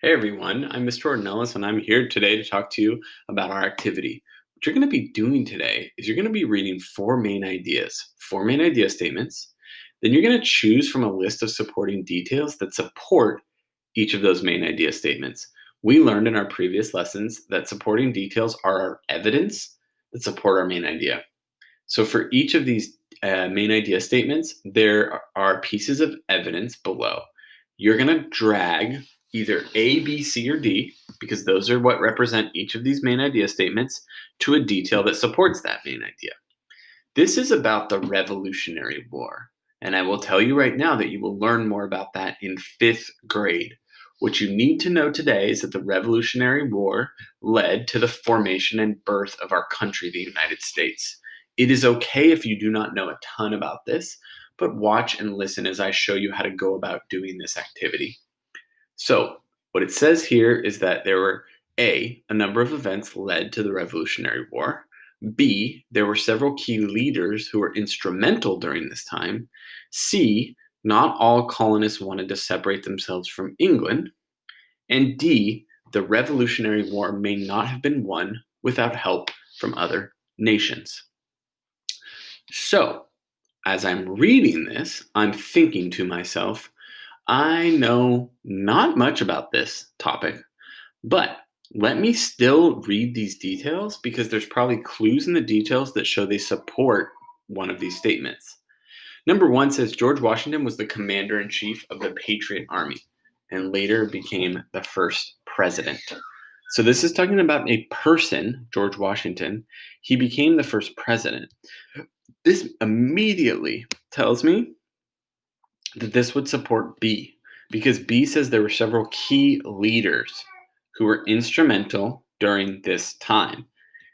Hey everyone, I'm Mr. Jordan Ellis, and I'm here today to talk to you about our activity. What you're going to be doing today is you're going to be reading four main idea statements. Then you're going to choose from a list of supporting details that support each of those main idea statements. We learned in our previous lessons that supporting details are our evidence that support our main idea. So for each of these main idea statements, there are pieces of evidence below. You're going to drag either A, B, C, or D, because those are what represent each of these main idea statements, to a detail that supports that main idea. This is about the Revolutionary War. And I will tell you right now that you will learn more about that in fifth grade. What you need to know today is that the Revolutionary War led to the formation and birth of our country, the United States. It is okay if you do not know a ton about this, but watch and listen as I show you how to go about doing this activity. So, what it says here is that there were a number of events led to the Revolutionary War. B, there were several key leaders who were instrumental during this time. C, not all colonists wanted to separate themselves from England. And D, the Revolutionary War may not have been won without help from other nations. So, as I'm reading this, I'm thinking to myself, I know not much about this topic, but let me still read these details because there's probably clues in the details that show they support one of these statements. Number one says George Washington was the commander in chief of the Patriot Army and later became the first president. So this is talking about a person, George Washington. He became the first president. This immediately tells me that this would support B because B says there were several key leaders who were instrumental during this time.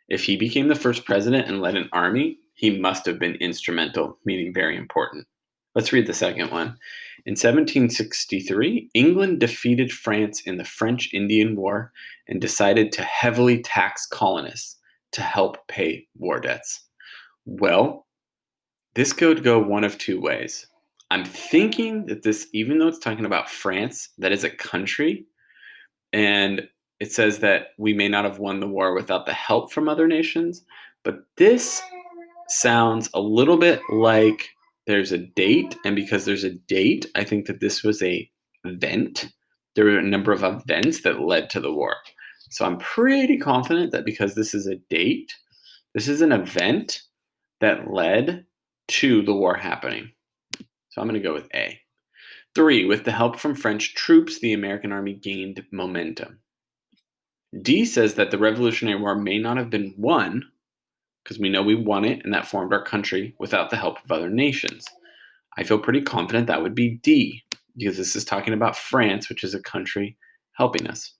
If he became the first president and led an army, he must have been instrumental, meaning very important. Let's read the second one. In 1763, England defeated France in the French Indian War and decided to heavily tax colonists to help pay war debts. Well, this could go one of two ways. I'm thinking that this, even though it's talking about France, that is a country, and it says that we may not have won the war without the help from other nations, but this sounds a little bit like there's a date, and because there's a date, I think that this was a event. There were a number of events that led to the war. So I'm pretty confident that because this is a date, this is an event that led to the war happening. So I'm going to go with A. 3, with the help from French troops, the American army gained momentum. D says that the Revolutionary War may not have been won, because we know we won it and that formed our country without the help of other nations. I feel pretty confident that would be D, because this is talking about France, which is a country helping us.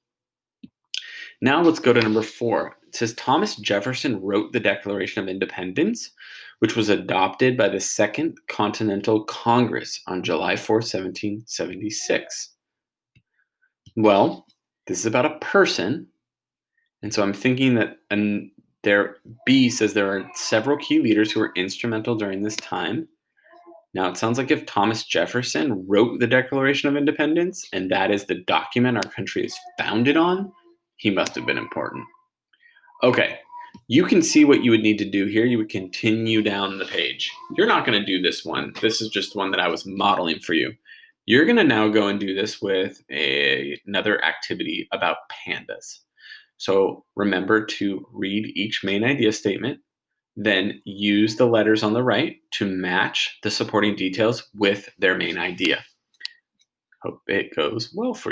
Now let's go to number 4. It says Thomas Jefferson wrote the Declaration of Independence, which was adopted by the Second Continental Congress on July 4, 1776. Well, this is about a person, and so I'm thinking that B says there are several key leaders who were instrumental during this time. Now, it sounds like if Thomas Jefferson wrote the Declaration of Independence, and that is the document our country is founded on, he must have been important. Okay, you can see what you would need to do here. You would continue down the page. You're not going to do this one. This is just one that I was modeling for you. You're going to now go and do this with another activity about pandas. So remember to read each main idea statement, then use the letters on the right to match the supporting details with their main idea. Hope it goes well for you.